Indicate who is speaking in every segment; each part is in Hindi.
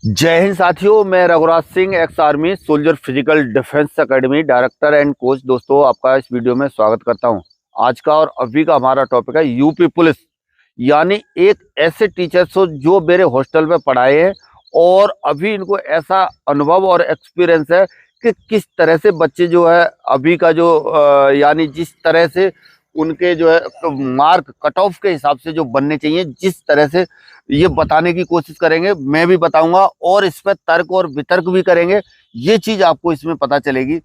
Speaker 1: जय हिंद साथियों, मैं Raghuraj Singh, ex army soldier physical defence academy director and coach. दोस्तों, आपका इस वीडियो में स्वागत करता हूं। आज का और अभी का हमारा टॉपिक है यूपी पुलिस, यानी एक ऐसे टीचर्स हो जो मेरे हॉस्टल में पढ़ाए हैं और अभी इनको ऐसा अनुभव और एक्सपीरियंस है कि किस तरह से बच्चे जो है अभी का जो यानी जिस तरह से उनके जो है मार्क कट ऑफ के हिसाब से जो बनने चाहिए, जिस तरह से ये बताने की कोशिश करेंगे, मैं भी बताऊंगा और इस पर तर्क और वितर्क भी करेंगे। ये चीज आपको इसमें पता चलेगी।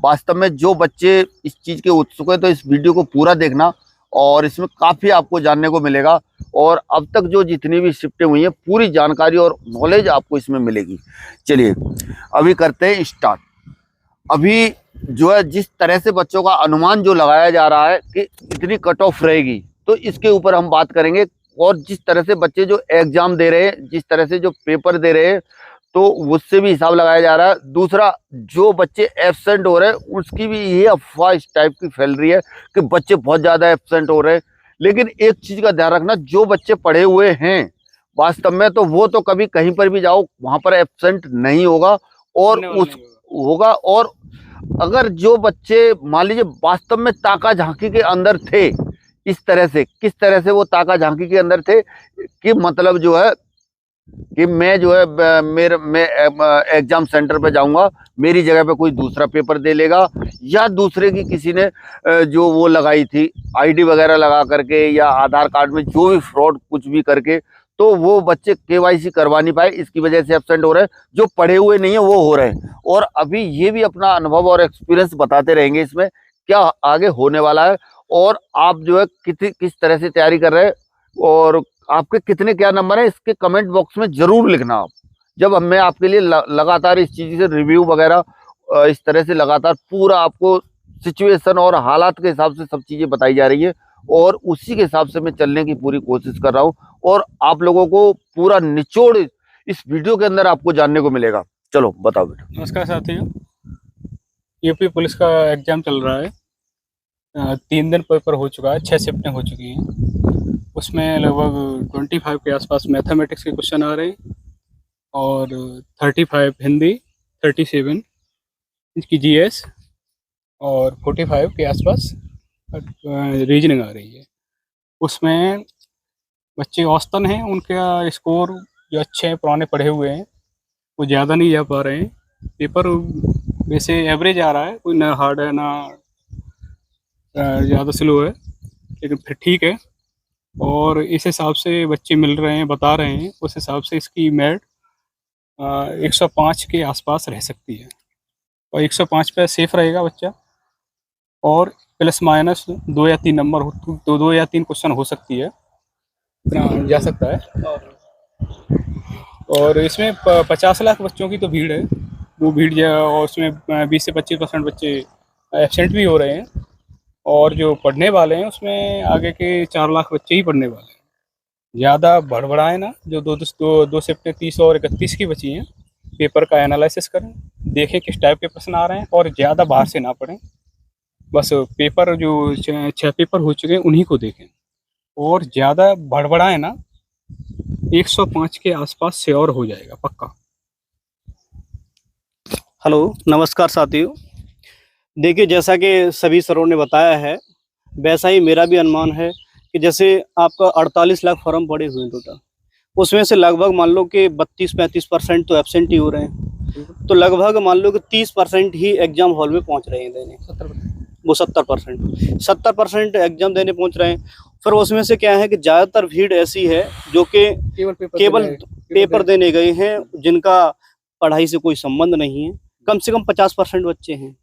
Speaker 1: वास्तव में जो बच्चे इस चीज के उत्सुक है तो इस वीडियो को पूरा देखना और इसमें काफी आपको जानने को मिलेगा और अब तक जो जितनी भी शिफ्टें हुई हैं पूरी जानकारी और नॉलेज आपको इसमें मिलेगी। चलिए अभी करते हैं स्टार्ट। अभी जो है जिस तरह से बच्चों का अनुमान जो लगाया जा रहा है कि इतनी कट ऑफ रहेगी, तो इसके ऊपर हम बात करेंगे। और जिस तरह से बच्चे जो एग्जाम दे रहे हैं, जिस तरह से जो पेपर दे रहे हैं, तो उससे भी हिसाब लगाया जा रहा है। दूसरा, जो बच्चे एब्सेंट हो रहे हैं उसकी भी ये अफवाह इस टाइप की फैल रही है कि बच्चे बहुत ज्यादा एब्सेंट हो रहे हैं। लेकिन एक चीज का ध्यान रखना, जो बच्चे पढ़े हुए हैं वास्तव में तो वो तो कभी कहीं पर भी जाओ वहां पर एब्सेंट नहीं होगा और उस होगा। और अगर जो बच्चे मान लीजिए वास्तव में ताका झांकी के अंदर थे, इस तरह से किस तरह से वो ताका झांकी के अंदर थे कि मतलब जो है कि मैं जो है मैं एग्जाम सेंटर पे जाऊंगा, मेरी जगह पे कोई दूसरा पेपर दे लेगा, या दूसरे की किसी ने जो वो लगाई थी आईडी वगैरह लगा करके या आधार कार्ड में जो भी फ्रॉड कुछ भी करके, तो वो बच्चे केवाईसी करवा नहीं पाए, इसकी वजह से एब्सेंट हो रहे हैं। जो पढ़े हुए नहीं है वो हो रहे हैं। और अभी ये भी अपना अनुभव और एक्सपीरियंस बताते रहेंगे इसमें क्या आगे होने वाला है और आप जो है किस तरह से तैयारी कर रहे हैं और आपके कितने क्या नंबर है, इसके कमेंट बॉक्स में जरूर लिखना आप। जब मैं आपके लिए लगातार इस चीज से रिव्यू वगैरह इस तरह से लगातार पूरा आपको सिचुएशन और हालात के हिसाब से सब चीजें बताई जा रही है और उसी के हिसाब से मैं चलने की पूरी कोशिश कर रहा हूँ और आप लोगों को पूरा निचोड़ इस वीडियो के अंदर आपको जानने को मिलेगा। चलो बताओ बेटा।
Speaker 2: नमस्कार साथियों, यूपी पुलिस का एग्जाम चल रहा है। 3 दिन पेपर हो चुका है, 6 शिफ्टें हो चुकी हैं। उसमें लगभग 25 के आसपास मैथमेटिक्स के क्वेश्चन आ रहे हैं और 35 हिंदी, 37 की जीएस और 45 के आसपास रीजनिंग आ रही है। उसमें बच्चे औसतन हैं, उनका स्कोर जो अच्छे हैं, पुराने पढ़े हुए हैं, वो ज़्यादा नहीं जा पा रहे हैं। पेपर वैसे एवरेज आ रहा है, कोई ना हार्ड है ना ज़्यादा स्लो है, लेकिन फिर ठीक है। और इस हिसाब से बच्चे मिल रहे हैं, बता रहे हैं, उस हिसाब से इसकी मेरिट 105 के आसपास रह सकती है और 105 पे सेफ रहेगा बच्चा। और प्लस माइनस 2 या 3 नंबर तो 2 या 3 क्वेश्चन हो सकती है, इतना जा सकता है। और इसमें 50 लाख बच्चों की तो भीड़ है, वो भीड़ जो और उसमें 20 से 25% बच्चे एब्सेंट भी हो रहे हैं और जो पढ़ने वाले हैं उसमें आगे के 4 लाख बच्चे ही पढ़ने वाले हैं। ज़्यादा भड़बड़ाए ना, जो दो शिफ्टें 30 और 31 की बची हैं, पेपर का एनालिसिस करें, देखें किस टाइप के प्रश्न आ रहे हैं और ज़्यादा बाहर से ना पढ़ें। बस पेपर जो 6 पेपर हो चुके हैं उन्हीं को देखें और ज़्यादा भड़बड़ाए ना, 105 के आसपास श्योर हो जाएगा पक्का।
Speaker 3: हेलो, नमस्कार साथियों। देखिए, जैसा कि सभी सरों ने बताया है, वैसा ही मेरा भी अनुमान है कि जैसे आपका 48 लाख फॉर्म पड़े हुए हैं टोटल, उसमें से लगभग मान लो कि 32-35% तो एब्सेंट ही हो रहे हैं, तो लगभग मान लो कि 30% ही एग्जाम हॉल में पहुंच रहे हैं देने। 70% एग्जाम देने पहुंच रहे हैं। फिर उसमें से क्या है कि ज़्यादातर भीड़ ऐसी है जो कि केवल पेपर देने गए हैं, जिनका पढ़ाई से कोई संबंध नहीं है। कम से कम 50% बच्चे हैं।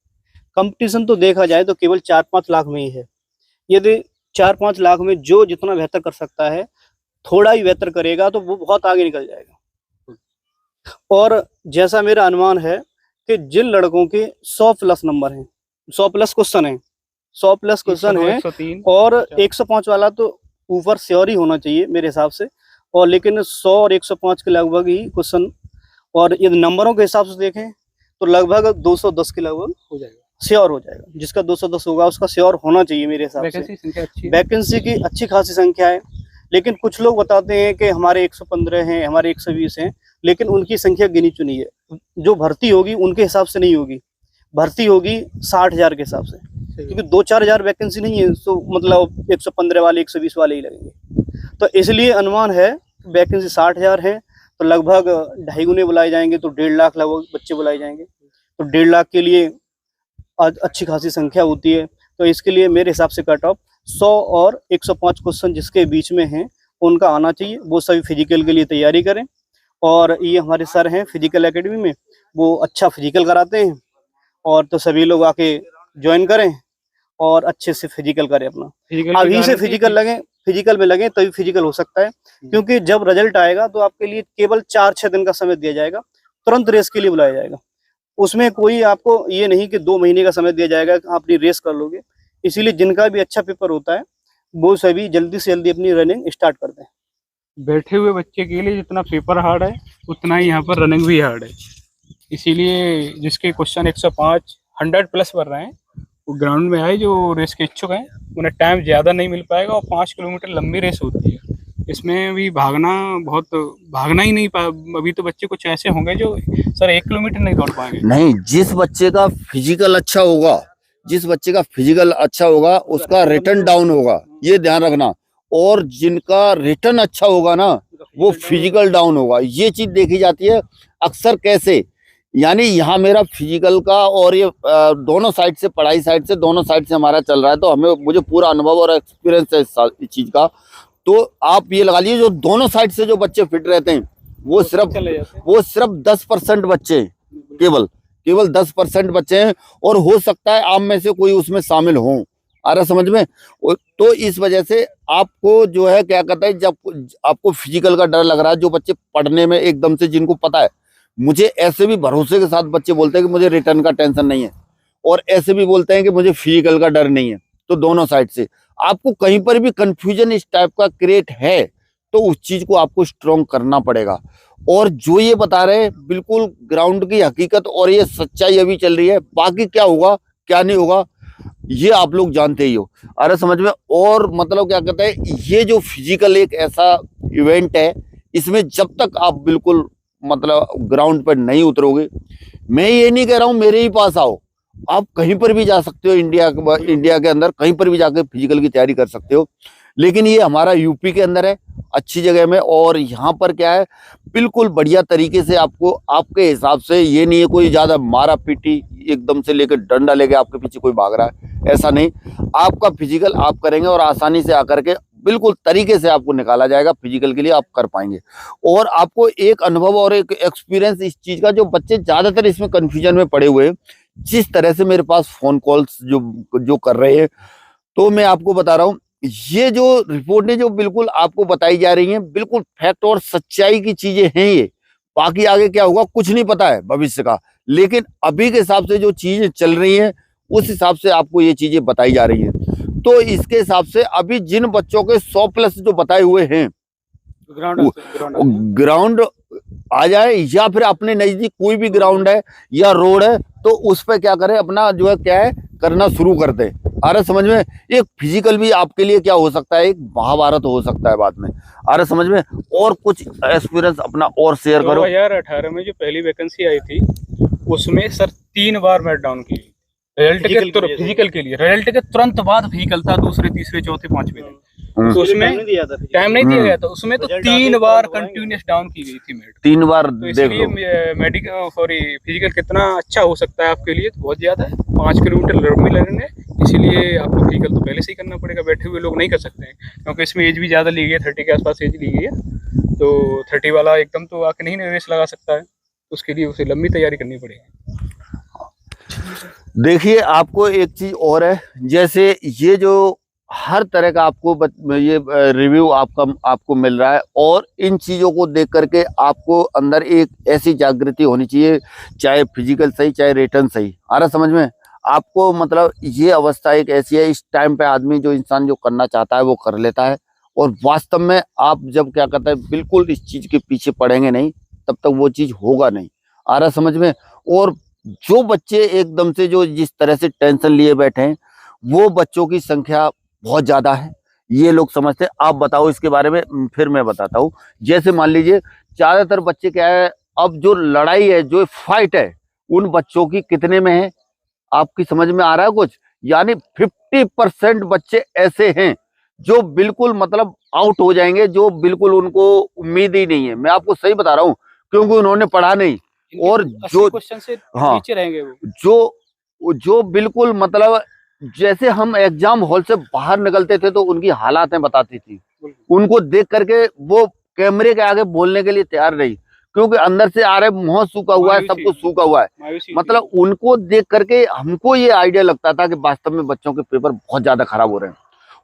Speaker 3: कंपटीशन तो देखा जाए तो केवल 4-5 लाख में ही है। यदि 4-5 लाख में जो जितना बेहतर कर सकता है, थोड़ा ही बेहतर करेगा तो वो बहुत आगे निकल जाएगा। और जैसा मेरा अनुमान है कि जिन लड़कों के 100 प्लस नंबर हैं, 100 प्लस क्वेश्चन है, 100 प्लस क्वेश्चन है और 105 वाला तो ऊपर श्योर ही होना चाहिए मेरे हिसाब से। और लेकिन 100 और 105 के लगभग ही क्वेश्चन, और यदि नंबरों के हिसाब से देखें तो लगभग 210 के लगभग हो जाएगा, श्योर हो जाएगा। जिसका 210 होगा उसका श्योर होना चाहिए मेरे हिसाब से। वैकेंसी की अच्छी खासी संख्या है, लेकिन कुछ लोग बताते हैं कि हमारे 115 हैं, हमारे 120 हैं, लेकिन उनकी संख्या गिनी चुनी है। जो भर्ती होगी उनके हिसाब से नहीं होगी, भर्ती होगी 60,000 के हिसाब से, क्योंकि 2-4 हजार वैकेंसी नहीं है, तो मतलब 115 वाले 120 वाले ही लगेंगे। तो इसलिए अनुमान है वैकेंसी 60,000 है, तो लगभग 2.5 गुने बुलाए जाएंगे, तो 1.5 लाख लगभग बच्चे बुलाए जाएंगे। तो 1.5 लाख के लिए अच्छी खासी संख्या होती है। तो इसके लिए मेरे हिसाब से कट ऑफ 100 और 105 क्वेश्चन जिसके बीच में हैं उनका आना चाहिए। वो सभी फिजिकल के लिए तैयारी करें, और ये हमारे सर हैं फिजिकल एकेडमी में, वो अच्छा फिजिकल कराते हैं, और तो सभी लोग आके ज्वाइन करें और अच्छे से फिजिकल करें अपना। अभी से फिजिकल में लगे तभी फिजिकल हो सकता है, क्योंकि जब रिजल्ट आएगा तो आपके लिए केवल 4-6 दिन का समय दिया जाएगा, तुरंत रेस के लिए बुलाया जाएगा। उसमें कोई आपको ये नहीं कि 2 महीने का समय दिया जाएगा आप अपनी रेस कर लोगे। इसीलिए जिनका भी अच्छा पेपर होता है वो सभी जल्दी से जल्दी अपनी रनिंग स्टार्ट कर दें।
Speaker 2: बैठे हुए बच्चे के लिए जितना पेपर हार्ड है उतना ही यहाँ पर रनिंग भी हार्ड है। इसीलिए जिसके क्वेश्चन 105 100 प्लस भर रहे हैं वो ग्राउंड में आए, जो रेस के इच्छुक हैं उन्हें टाइम ज़्यादा नहीं मिल पाएगा, और 5 किलोमीटर लंबी रेस होती है। इसमें भी भागना ही नहीं अभी तो बच्चे कुछ ऐसे होंगे जो सर 1 किलोमीटर नहीं दौड़ पाएंगे।
Speaker 1: नहीं, जिस बच्चे का फिजिकल अच्छा होगा उसका रिटर्न डाउन होगा, ये ध्यान रखना। और जिनका रिटर्न अच्छा होगा ना वो फिजिकल डाउन होगा, ये चीज देखी जाती है अक्सर। कैसे? यानी यहाँ मेरा फिजिकल का और ये दोनों साइड से, पढ़ाई साइड से, दोनों साइड से हमारा चल रहा है, तो मुझे पूरा अनुभव और एक्सपीरियंस है इस चीज का। तो आप ये लगा लीजिए जो दोनों साइड से जो बच्चे फिट रहते हैं वो सिर्फ 10% बच्चे, केवल 10% बच्चे हैं, और हो सकता है आप में से कोई उसमें शामिल हो। आ रहा समझ में? तो इस वजह से आपको जो है क्या कहता है, जब आपको फिजिकल का डर लग रहा है, जो बच्चे पढ़ने में एकदम से, जिनको पता है, मुझे ऐसे भी भरोसे के साथ बच्चे बोलते हैं कि मुझे रिटर्न का टेंशन नहीं है, और ऐसे भी बोलते हैं कि मुझे फिजिकल का डर नहीं है। तो दोनों साइड से आपको कहीं पर भी कंफ्यूजन इस टाइप का क्रिएट है तो उस चीज को आपको स्ट्रॉन्ग करना पड़ेगा। और जो ये बता रहे हैं बिल्कुल ग्राउंड की हकीकत और ये सच्चाई अभी चल रही है, बाकी क्या होगा क्या नहीं होगा ये आप लोग जानते ही हो। अरे समझ में? और मतलब क्या कहते हैं, ये जो फिजिकल एक ऐसा इवेंट है, इसमें जब तक आप बिल्कुल मतलब ग्राउंड पर नहीं उतरोगे, मैं ये नहीं कह रहा हूं मेरे ही पास आओ, आप कहीं पर भी जा सकते हो, इंडिया के अंदर कहीं पर भी जाकर फिजिकल की तैयारी कर सकते हो। लेकिन ये हमारा यूपी के अंदर है, अच्छी जगह में, और यहाँ पर क्या है, बिल्कुल बढ़िया तरीके से आपको आपके हिसाब से, ये नहीं है कोई ज्यादा मारा पीटी एकदम से लेकर डंडा लेके आपके पीछे कोई भाग रहा है, ऐसा नहीं। आपका फिजिकल आप करेंगे और आसानी से आकर के बिल्कुल तरीके से आपको निकाला जाएगा, फिजिकल के लिए आप कर पाएंगे। और आपको एक अनुभव और एक एक्सपीरियंस इस चीज का, जो बच्चे ज्यादातर इसमें कंफ्यूजन में पड़े हुए हैं, जिस तरह से मेरे पास फोन कॉल्स जो कर रहे हैं, तो मैं आपको बता रहा हूं, ये जो रिपोर्ट ने जो बिल्कुल आपको बताई जा रही है, बिल्कुल फैक्ट और सच्चाई की चीजें हैं ये। बाकी आगे क्या होगा कुछ नहीं पता है भविष्य का, लेकिन अभी के हिसाब से जो चीजें चल रही हैं उस हिसाब से आपको ये चीजें बताई जा रही हैं। तो इसके हिसाब से अभी जिन बच्चों के 100 प्लस जो बताए हुए हैं, ग्राउंड आ जाए, या फिर अपने नजदीक कोई भी ग्राउंड है या रोड है तो उस पर क्या करें, अपना जो है क्या है करना शुरू कर दें। आ रहा समझ में? एक फिजिकल भी आपके लिए क्या हो सकता है, एक महाभारत हो सकता है बाद में। आ रहा समझ में? और कुछ एक्सपीरियंस अपना और शेयर करो।
Speaker 2: 2018 में जो पहली वैकेंसी आई थी उसमें सर 3 बार मेट डाउन की रिजल्ट के फिजिकल के लिए, रिजल्ट के तुरंत बाद फिजिकल था, दूसरे तीसरे चौथे पांचवें दिन। तो उसमें टाइम नहीं दिया गया था, उसमें तो 3 बार कंटिन्यूस डाउन की गई थी मेट,
Speaker 1: 3 बार।
Speaker 2: तो इसलिए मेडिकल फिजिकल कितना अच्छा हो सकता है आपके लिए, तो बहुत ज्यादा है। 5 किलोमीटर लंबी लगेंगे, इसीलिए आपको फिजिकल तो पहले से ही करना पड़ेगा, बैठे हुए लोग नहीं कर सकते हैं, क्योंकि इसमें एज भी ज्यादा ली गई है, 30 के आसपास एज ली गई है। तो 30 वाला एकदम तो आके नहीं रेस लगा सकता है, उसके लिए उसे लंबी तैयारी करनी पड़ेगी।
Speaker 1: देखिए आपको एक चीज और है, जैसे ये जो हर तरह का आपको ये रिव्यू आपको मिल रहा है, और इन चीजों को देख करके आपको अंदर एक ऐसी जागृति होनी चाहिए, चाहे फिजिकल सही चाहे रिटर्न सही। आ रहा समझ में? आपको मतलब ये अवस्था एक ऐसी है, इस टाइम पे आदमी जो इंसान जो करना चाहता है वो कर लेता है, और वास्तव में आप जब क्या कहते हैं बिल्कुल इस चीज के पीछे पड़ेंगे नहीं तब तक वो चीज होगा नहीं। आ रहा समझ में? और जो बच्चे एकदम से जो जिस तरह से टेंशन लिए बैठे हैं वो बच्चों की संख्या बहुत ज्यादा है, ये लोग समझते हैं। आप बताओ इसके बारे में, फिर मैं बताता हूँ। जैसे मान लीजिए ज्यादातर बच्चे क्या है, अब जो लड़ाई है, जो फाइट है, उन बच्चों की कितने में है, आपकी समझ में आ रहा है कुछ? यानी 50% बच्चे ऐसे हैं जो बिल्कुल मतलब आउट हो जाएंगे, जो बिल्कुल उनको उम्मीद ही नहीं है। मैं आपको सही बता रहा हूँ, क्योंकि उन्होंने पढ़ा नहीं। और जो
Speaker 2: क्वेश्चन से
Speaker 1: हाँ,
Speaker 2: नीचे रहेंगे वो।
Speaker 1: जो बिल्कुल मतलब जैसे हम एग्जाम हॉल से बाहर निकलते थे तो उनकी हालातें बताती थी, उनको देख करके वो कैमरे के आगे बोलने के लिए तैयार नहीं, क्योंकि अंदर से आ रहे, मुंह सूखा हुआ है, सब कुछ सूखा हुआ है। मतलब उनको देख करके हमको ये आइडिया लगता था कि वास्तव में बच्चों के पेपर बहुत ज्यादा खराब हो रहे हैं।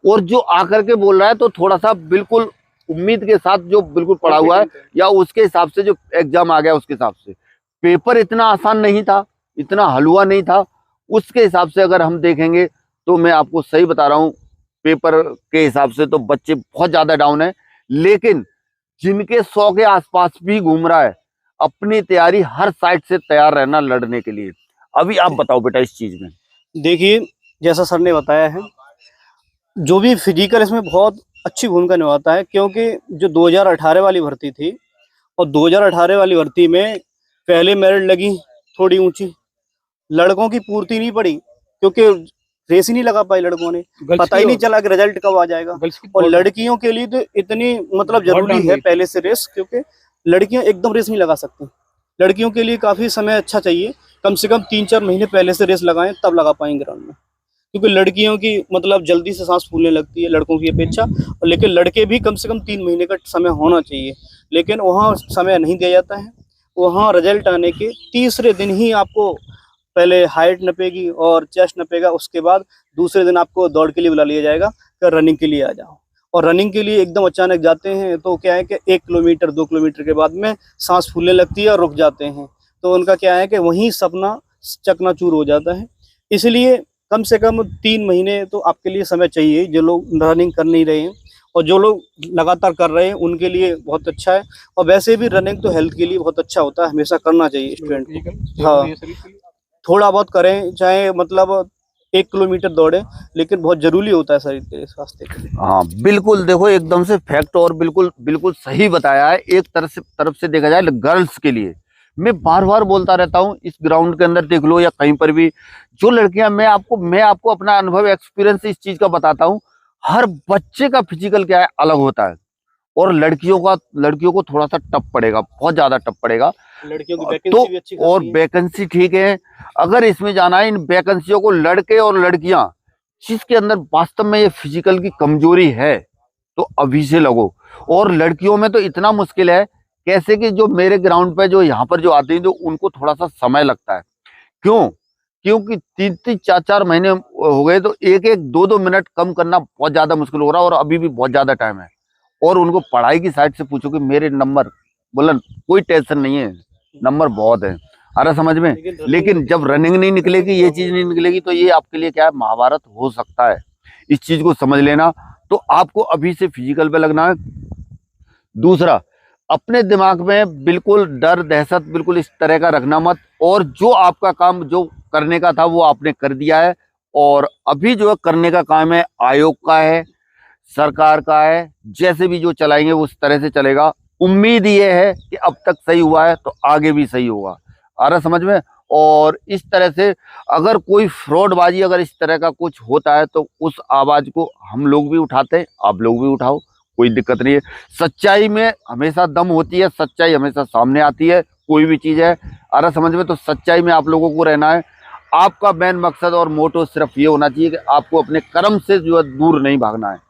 Speaker 1: और जो आकर के बोल रहा है तो थोड़ा सा बिल्कुल उम्मीद के साथ जो बिल्कुल पढ़ा हुआ है, या उसके हिसाब से जो एग्जाम आ गया उसके हिसाब से। पेपर इतना आसान नहीं था, इतना हलवा नहीं था। उसके हिसाब से अगर हम देखेंगे तो मैं आपको सही बता रहा हूँ, पेपर के हिसाब से तो बच्चे बहुत ज्यादा डाउन है। लेकिन जिनके 100 के आसपास भी घूम रहा है, अपनी तैयारी हर साइड से तैयार रहना लड़ने के लिए। अभी आप बताओ बेटा इस चीज में।
Speaker 3: देखिए, जैसा सर ने बताया है, जो भी फिजिकल इसमें बहुत अच्छी भूमिका निभाता है, क्योंकि जो 2018 वाली भर्ती थी, और 2018 वाली भर्ती में पहले मेरिट लगी थोड़ी ऊंची, लड़कों की पूर्ति नहीं पड़ी, क्योंकि रेस ही नहीं लगा पाई लड़कों ने, पता ही नहीं चला कि रिजल्ट कब आ जाएगा। और लड़कियों के लिए तो इतनी मतलब जरूरी है पहले से रेस, क्योंकि लड़कियां एकदम रेस नहीं लगा सकती। लड़कियों के लिए काफी समय अच्छा चाहिए, कम से कम 3-4 महीने पहले से रेस लगाएं, तब लगा पाएंगे ग्राउंड में। क्योंकि लड़कियों की मतलब जल्दी से सांस फूलने लगती है लड़कों की अपेक्षा, और लेकिन लड़के भी कम से कम 3 महीने का समय होना चाहिए, लेकिन वहाँ समय नहीं दिया जाता है। वहाँ रिजल्ट आने के तीसरे दिन ही आपको पहले हाइट नपेगी और चेस्ट नपेगा, उसके बाद दूसरे दिन आपको दौड़ के लिए बुला लिया जाएगा कि रनिंग के लिए आ जाओ। और रनिंग के लिए एकदम अचानक जाते हैं तो क्या है कि 1 किलोमीटर 2 किलोमीटर के बाद में सांस फूलने लगती है और रुक जाते हैं, तो उनका क्या है कि वहीं सपना चकनाचूर हो जाता है। इसलिए कम से कम 3 महीने तो आपके लिए समय चाहिए, जो लोग रनिंग कर नहीं रहे हैं। और जो लोग लगातार कर रहे हैं उनके लिए बहुत अच्छा है। और वैसे भी रनिंग तो हेल्थ के लिए बहुत अच्छा होता है, हमेशा करना चाहिए स्टूडेंट को। हाँ, थोड़ा बहुत करें, चाहे मतलब 1 किलोमीटर दौड़े, लेकिन बहुत जरूरी होता है शरीर के स्वास्थ्य के लिए।
Speaker 1: हाँ बिल्कुल, देखो एकदम से फैक्ट और बिल्कुल बिल्कुल सही बताया है। एक तरफ से देखा जाए गर्ल्स के लिए, मैं बार बार बोलता रहता हूँ, इस ग्राउंड के अंदर देख लो या कहीं पर भी, जो लड़कियां, मैं आपको अपना अनुभव एक्सपीरियंस इस चीज का बताता हूँ। हर बच्चे का फिजिकल क्या है, अलग होता है। और लड़कियों को थोड़ा सा टफ पड़ेगा, बहुत ज्यादा टफ पड़ेगा।
Speaker 3: लड़कियों की वैकेंसी भी अच्छी
Speaker 1: और वैकेंसी ठीक है, अगर इसमें जाना है, इन वैकेंसियों को लड़के और लड़कियां जिसके अंदर वास्तव में ये फिजिकल की कमजोरी है, तो अभी से लगो। और लड़कियों में तो इतना मुश्किल है, कैसे कि जो मेरे ग्राउंड पे जो यहाँ पर जो आते हैं, जो उनको थोड़ा सा समय लगता है। क्यों? क्योंकि 3-3, 4-4 महीने हो गए, तो 1-1, 2-2 मिनट कम करना बहुत ज्यादा मुश्किल हो रहा है, और अभी भी बहुत ज्यादा टाइम है। और उनको पढ़ाई की साइड से पूछो कि मेरे नंबर, बोलन कोई टेंशन नहीं है, नंबर बहुत है, आ रहा समझ में। लेकिन जब रनिंग नहीं निकलेगी, ये चीज नहीं निकलेगी, तो ये आपके लिए क्या है, महाभारत हो सकता है। इस चीज को समझ लेना। तो आपको अभी से फिजिकल पे लगना है। दूसरा, अपने दिमाग में बिल्कुल डर दहशत बिल्कुल इस तरह का रखना मत। और जो आपका काम जो करने का था वो आपने कर दिया है, और अभी जो करने का काम है आयोग का है, सरकार का है, जैसे भी जो चलाएंगे वो उस तरह से चलेगा। उम्मीद ये है कि अब तक सही हुआ है तो आगे भी सही होगा, आ रहा समझ में। और इस तरह से अगर कोई फ्रॉडबाजी, अगर इस तरह का कुछ होता है, तो उस आवाज को हम लोग भी उठाते हैं, आप लोग भी उठाओ, कोई दिक्कत नहीं है। सच्चाई में हमेशा दम होती है, सच्चाई हमेशा सामने आती है, कोई भी चीज है, आ रहा समझ में। तो सच्चाई में आप लोगों को रहना है। आपका मेन मकसद और मोटो सिर्फ ये होना चाहिए कि आपको अपने कर्म से जो है दूर नहीं भागना है।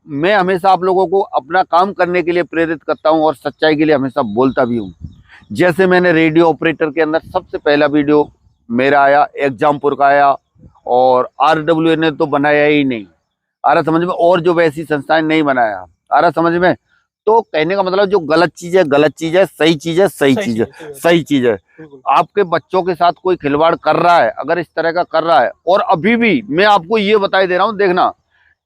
Speaker 1: मैं हमेशा आप लोगों को अपना काम करने के लिए प्रेरित करता हूं, और सच्चाई के लिए हमेशा बोलता भी हूं। जैसे मैंने रेडियो ऑपरेटर के अंदर सबसे पहला वीडियो मेरा आया, एग्जामपुर का आया, और RWA ने तो बनाया ही नहीं, आ रहा समझ में, और जो वैसी संस्थाएं नहीं बनाया, आ रहा समझ में। तो कहने का मतलब, जो गलत चीज है गलत चीज है, सही चीज है सही चीज है सही चीज है। आपके बच्चों के साथ कोई खिलवाड़ कर रहा है, अगर इस तरह का कर रहा है, और अभी भी मैं आपको ये बताई दे रहा हूँ, देखना,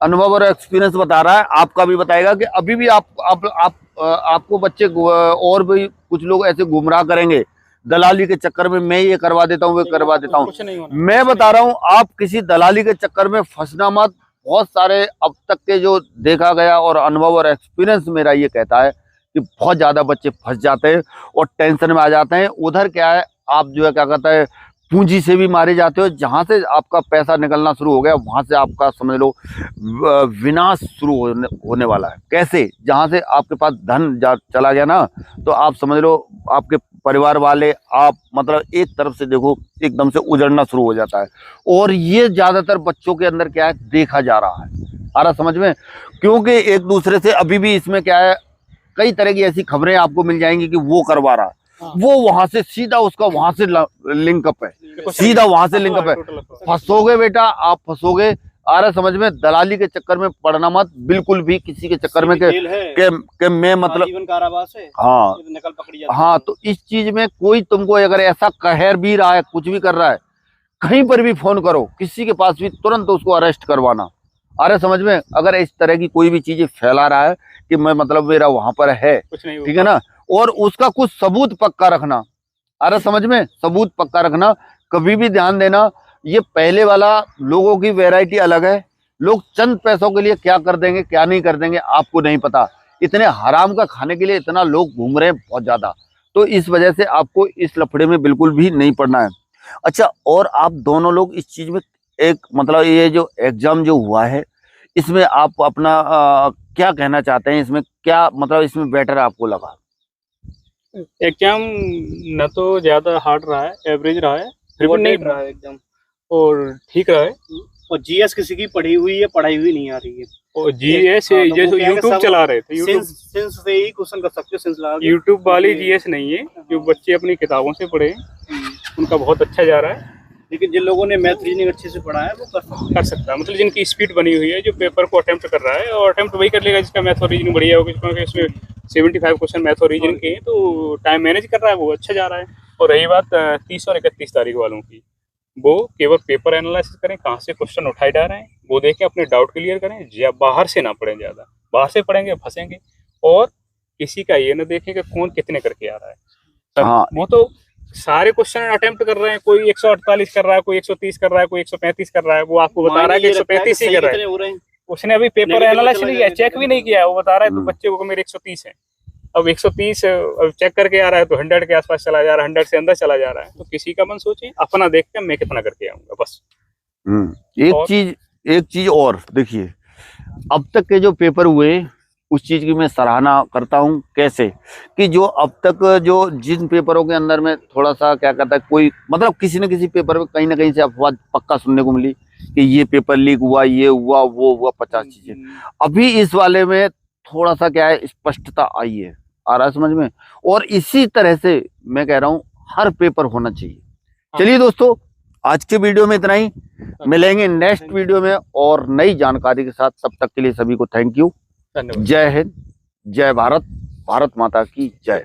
Speaker 1: अनुभव और एक्सपीरियंस बता रहा है, आपका भी बताएगा कि अभी भी आपको बच्चे और भी कुछ लोग ऐसे गुमराह करेंगे दलाली के चक्कर में। मैं ये करवा देता हूँ, वो करवा देता हूँ। मैं बता रहा हूँ, आप किसी दलाली के चक्कर में फंसना मत। बहुत सारे अब तक के जो देखा गया और अनुभव और एक्सपीरियंस मेरा ये कहता है कि बहुत ज़्यादा बच्चे फंस जाते हैं और टेंशन में आ जाते हैं। उधर क्या है, आप जो है क्या कहता है पूंजी से भी मारे जाते हो। जहाँ से आपका पैसा निकलना शुरू हो गया वहाँ से आपका समझ लो विनाश शुरू होने वाला है। कैसे? जहाँ से आपके पास धन चला गया ना, तो आप समझ लो आपके परिवार वाले, आप मतलब एक तरफ से देखो एकदम से उजड़ना शुरू हो जाता है। और ये ज़्यादातर बच्चों के अंदर क्या है देखा जा रहा है, आ रहा समझ में, क्योंकि एक दूसरे से अभी भी इसमें क्या है कई तरह की ऐसी खबरें आपको मिल जाएंगी कि वो करवा रहा है, वो वहां से सीधा उसका वहां से लिंकअप है, सीधा वहां से लिंकअप है। फंसोगे बेटा, आप फंसोगे। आ रहा समझ में, दलाली के चक्कर में पड़ना मत बिल्कुल भी, किसी के चक्कर में के मैं मतलब
Speaker 3: जीवन कारावास है।
Speaker 1: हाँ
Speaker 3: नकल पकड़ी जाती
Speaker 1: हाँ, तो इस चीज में कोई तुमको अगर ऐसा कह भी रहा है, कुछ भी कर रहा है, कहीं पर भी फोन करो, किसी के पास भी तुरंत उसको अरेस्ट करवाना। अरे समझ में, अगर इस तरह की कोई भी चीजें फैला रहा है कि मैं मतलब मेरा वहां पर है, ठीक है ना, और उसका कुछ सबूत पक्का रखना। अरे समझ में, सबूत पक्का रखना। कभी भी ध्यान देना, ये पहले वाला लोगों की वैरायटी अलग है। लोग चंद पैसों के लिए क्या कर देंगे क्या नहीं कर देंगे आपको नहीं पता। इतने हराम का खाने के लिए इतना लोग घूम रहे हैं बहुत ज्यादा, तो इस वजह से आपको इस लफड़े में बिल्कुल भी नहीं पड़ना है। अच्छा, और आप दोनों लोग इस चीज में एक मतलब ये जो एग्जाम जो हुआ है इसमें आप अपना क्या कहना चाहते हैं, इसमें क्या मतलब इसमें बेटर आपको लगा?
Speaker 2: एग्जाम न तो ज्यादा हार्ड रहा है, एवरेज रहा है, फिर भी नहीं
Speaker 3: रहा है एकदम,
Speaker 2: और ठीक रहा है।
Speaker 3: और जीएस किसी की पढ़ी हुई है पढ़ाई हुई नहीं आ रही है।
Speaker 2: और जीएस जैसे यूट्यूब चला रहे थे,
Speaker 3: सेंस से ही क्वेश्चन कर सकते हो, सेंस लगा के।
Speaker 2: यूट्यूब वाली जीएस नहीं है, जो बच्चे अपनी किताबों से पढ़े उनका बहुत अच्छा जा रहा है।
Speaker 3: लेकिन जिन लोगों ने मैथ रीजनिंग अच्छे से पढ़ा है वो कर सकता
Speaker 2: है, मतलब जिनकी स्पीड बनी हुई है, जो पेपर को अटेम्प्ट कर रहा है, और अटेम्प्ट वही कर लेगा जिसका मैथ और रीजनिंग बढ़िया होगा, क्योंकि इसमें 75 क्वेश्चन मैथ और रीजनिंग के, तो टाइम मैनेज कर रहा है, वो अच्छा जा रहा है। और रही बात 30 और 31 तारीख वालों की, वो केवल पेपर एनालिसिस करें, कहाँ से क्वेश्चन उठाए जा रहे हैं वो देखें, अपने डाउट क्लियर करें, या बाहर से ना पढ़ें, ज़्यादा बाहर से पढ़ेंगे फंसेंगे। और किसी का ये ना देखें कि कौन कितने करके आ रहा है। हाँ, वो तो सारे क्वेश्चन अटेम्प्ट कर रहे हैं, कोई 148 कर रहा है, कोई 130 कर रहा है, कोई 135 कर रहा है, वो आपको बता रहा है कि 135 ही कर रहा है। उसने अभी पेपर एनालिसिस नहीं किया, चेक भी नहीं किया, वो बता रहा है तो बच्चे को मेरे 130 है। अब 130 चेक करके आ रहा है तो 100 के आसपास चला जा रहा है, 100 से अंदर चला जा रहा है। तो किसी का मन सोचे, अपना देख के मैं कितना करके आऊंगा बस।
Speaker 1: एक चीज और देखिए, अब तक के जो पेपर हुए उस चीज की मैं सराहना करता हूं। कैसे कि जो अब तक जो जिन पेपरों के अंदर में थोड़ा सा क्या कहता है, कोई मतलब किसी न किसी पेपर में कहीं ना कहीं से अफवाह पक्का सुनने को मिली कि ये पेपर लीक हुआ, ये हुआ, वो हुआ, 50 चीजें। अभी इस वाले में थोड़ा सा क्या है स्पष्टता आई है, आ रहा है समझ में। और इसी तरह से मैं कह रहा हूँ हर पेपर होना चाहिए। चलिए दोस्तों, आज के वीडियो में इतना ही, मिलेंगे नेक्स्ट वीडियो में और नई जानकारी के साथ। तब तक के लिए सभी को थैंक यू। जय हिंद, जय भारत, भारत माता की जय।